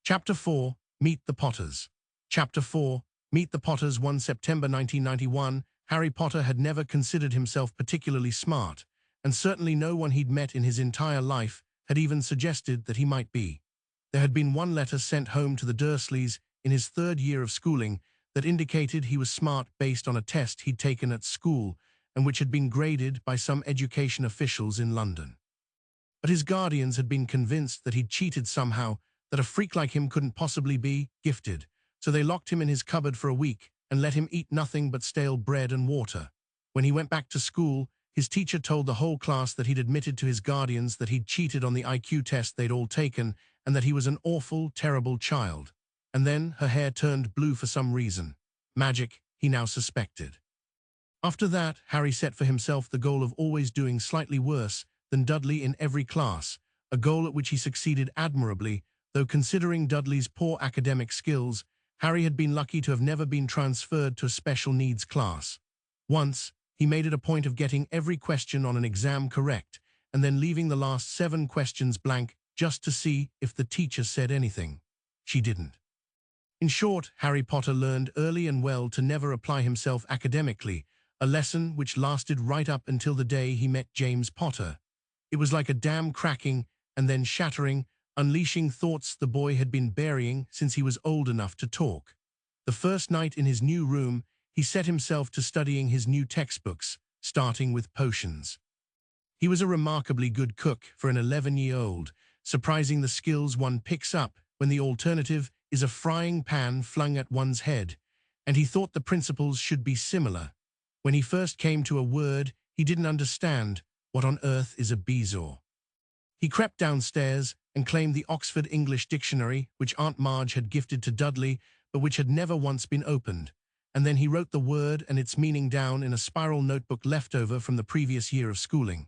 Chapter 4, Meet the Potters. Chapter 4, Meet the Potters. 1 September 1991, Harry Potter had never considered himself particularly smart, and certainly no one he'd met in his entire life had even suggested that he might be. There had been one letter sent home to the Dursleys in his third year of schooling that indicated he was smart based on a test he'd taken at school and which had been graded by some education officials in London. But his guardians had been convinced that he'd cheated somehow, that a freak like him couldn't possibly be gifted, so they locked him in his cupboard for a week and let him eat nothing but stale bread and water. When he went back to school, his teacher told the whole class that he'd admitted to his guardians that he'd cheated on the IQ test they'd all taken and that he was an awful, terrible child. And then her hair turned blue for some reason. Magic, he now suspected. After that, Harry set for himself the goal of always doing slightly worse than Dudley in every class, a goal at which he succeeded admirably, though considering Dudley's poor academic skills, Harry had been lucky to have never been transferred to a special needs class. Once, he made it a point of getting every question on an exam correct, and then leaving the last 7 questions blank just to see if the teacher said anything. She didn't. In short, Harry Potter learned early and well to never apply himself academically, a lesson which lasted right up until the day he met James Potter. It was like a dam cracking and then shattering, unleashing thoughts the boy had been burying since he was old enough to talk. The first night in his new room, he set himself to studying his new textbooks, starting with potions. He was a remarkably good cook for an 11-year-old, surprising the skills one picks up when the alternative is a frying pan flung at one's head, and he thought the principles should be similar. When he first came to a word he didn't understand, what on earth is a bezoar? He crept downstairs and claimed the Oxford English Dictionary, which Aunt Marge had gifted to Dudley, but which had never once been opened, and then he wrote the word and its meaning down in a spiral notebook left over from the previous year of schooling.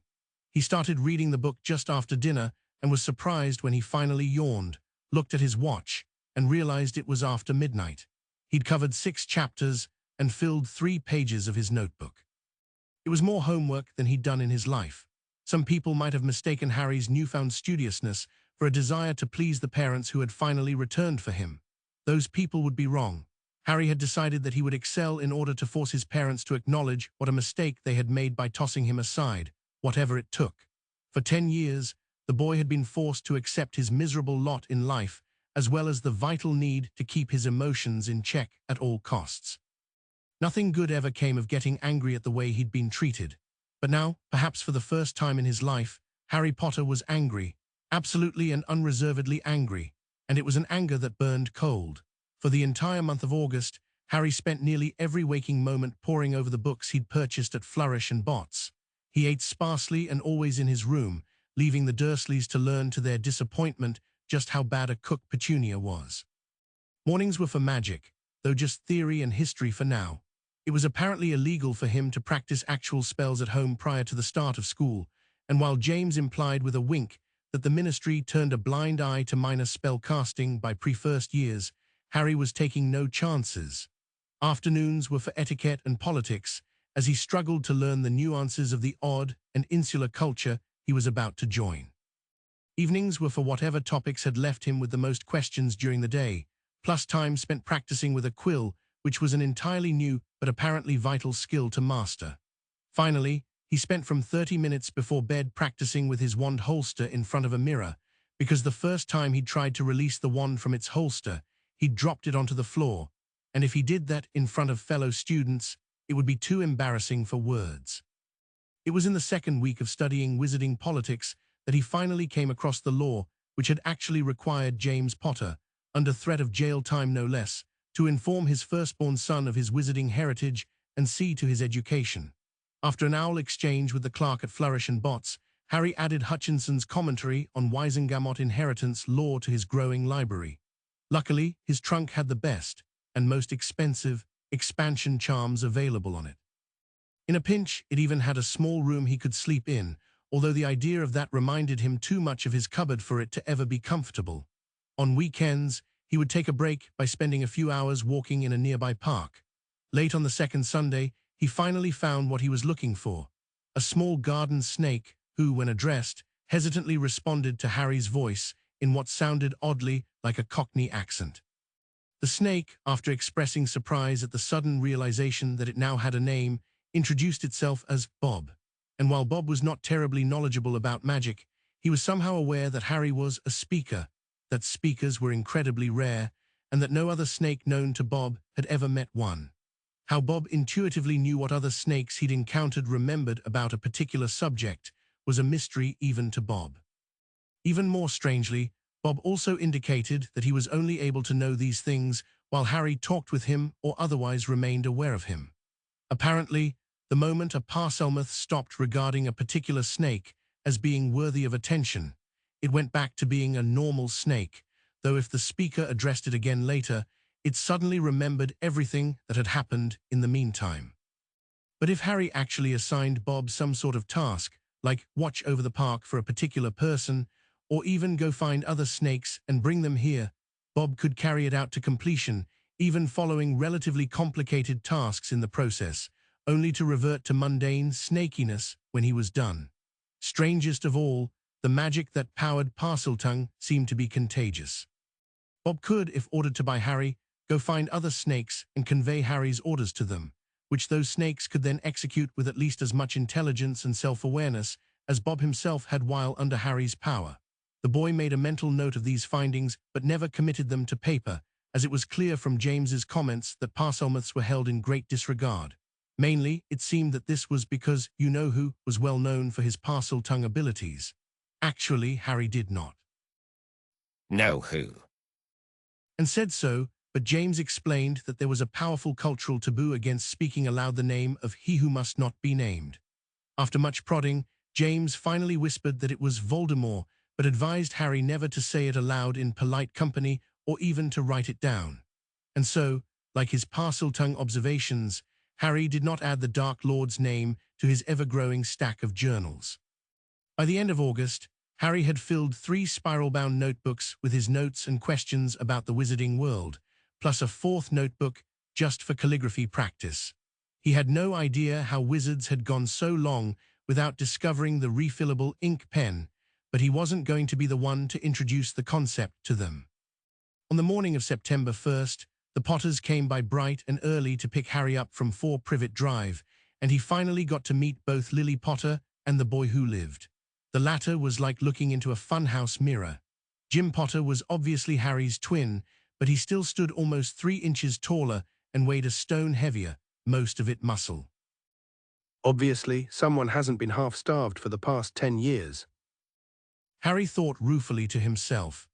He started reading the book just after dinner and was surprised when he finally yawned, looked at his watch, and realized it was after midnight. He'd covered 6 chapters and filled 3 pages of his notebook. It was more homework than he'd done in his life. Some people might have mistaken Harry's newfound studiousness for a desire to please the parents who had finally returned for him. Those people would be wrong. Harry had decided that he would excel in order to force his parents to acknowledge what a mistake they had made by tossing him aside, whatever it took. For 10 years, the boy had been forced to accept his miserable lot in life, as well as the vital need to keep his emotions in check at all costs. Nothing good ever came of getting angry at the way he'd been treated. But now, perhaps for the first time in his life, Harry Potter was angry, absolutely and unreservedly angry, and it was an anger that burned cold. For the entire month of August, Harry spent nearly every waking moment poring over the books he'd purchased at Flourish and Bott's. He ate sparsely and always in his room, leaving the Dursleys to learn to their disappointment just how bad a cook Petunia was. Mornings were for magic, though just theory and history for now. It was apparently illegal for him to practice actual spells at home prior to the start of school, and while James implied with a wink that the ministry turned a blind eye to minor spell casting by pre-first years, Harry was taking no chances. Afternoons were for etiquette and politics, as he struggled to learn the nuances of the odd and insular culture he was about to join. Evenings were for whatever topics had left him with the most questions during the day, plus time spent practicing with a quill, which was an entirely new but apparently vital skill to master. Finally, he spent from 30 minutes before bed practicing with his wand holster in front of a mirror, because the first time he tried to release the wand from its holster, he dropped it onto the floor, and if he did that in front of fellow students, it would be too embarrassing for words. It was in the second week of studying wizarding politics that he finally came across the law which had actually required James Potter, under threat of jail time no less, to inform his firstborn son of his wizarding heritage and see to his education. After an owl exchange with the clerk at Flourish and Bott's, Harry added Hutchinson's commentary on Wisengamot inheritance law to his growing library. Luckily, his trunk had the best and most expensive expansion charms available on it. In a pinch, it even had a small room he could sleep in, although the idea of that reminded him too much of his cupboard for it to ever be comfortable. On weekends, he would take a break by spending a few hours walking in a nearby park. Late on the second Sunday, he finally found what he was looking for, a small garden snake who, when addressed, hesitantly responded to Harry's voice in what sounded oddly like a Cockney accent. The snake, after expressing surprise at the sudden realization that it now had a name, introduced itself as Bob. And while Bob was not terribly knowledgeable about magic, he was somehow aware that Harry was a speaker, that speakers were incredibly rare, and that no other snake known to Bob had ever met one. How Bob intuitively knew what other snakes he'd encountered remembered about a particular subject was a mystery even to Bob. Even more strangely, Bob also indicated that he was only able to know these things while Harry talked with him or otherwise remained aware of him. Apparently, the moment a Parselmouth stopped regarding a particular snake as being worthy of attention, it went back to being a normal snake, though if the speaker addressed it again later, it suddenly remembered everything that had happened in the meantime. But if Harry actually assigned Bob some sort of task, like watch over the park for a particular person, or even go find other snakes and bring them here, Bob could carry it out to completion, even following relatively complicated tasks in the process, only to revert to mundane snakiness when he was done. Strangest of all, the magic that powered Parseltongue seemed to be contagious. Bob could, if ordered to by Harry, go find other snakes and convey Harry's orders to them, which those snakes could then execute with at least as much intelligence and self-awareness as Bob himself had while under Harry's power. The boy made a mental note of these findings but never committed them to paper, as it was clear from James's comments that Parselmouths were held in great disregard. Mainly, it seemed that this was because you-know-who was well known for his Parseltongue abilities. Actually, Harry did not. Know who? And said so, but James explained that there was a powerful cultural taboo against speaking aloud the name of he who must not be named. After much prodding, James finally whispered that it was Voldemort, but advised Harry never to say it aloud in polite company or even to write it down. And so, like his Parseltongue observations, Harry did not add the Dark Lord's name to his ever-growing stack of journals. By the end of August, Harry had filled 3 spiral-bound notebooks with his notes and questions about the wizarding world, plus a 4th notebook just for calligraphy practice. He had no idea how wizards had gone so long without discovering the refillable ink pen, but he wasn't going to be the one to introduce the concept to them. On the morning of September 1st, the Potters came by bright and early to pick Harry up from 4 Privet Drive, and he finally got to meet both Lily Potter and the boy who lived. The latter was like looking into a funhouse mirror. Jim Potter was obviously Harry's twin, but he still stood almost 3 inches taller and weighed a stone heavier, most of it muscle. Obviously, someone hasn't been half-starved for the past 10 years. Harry thought ruefully to himself.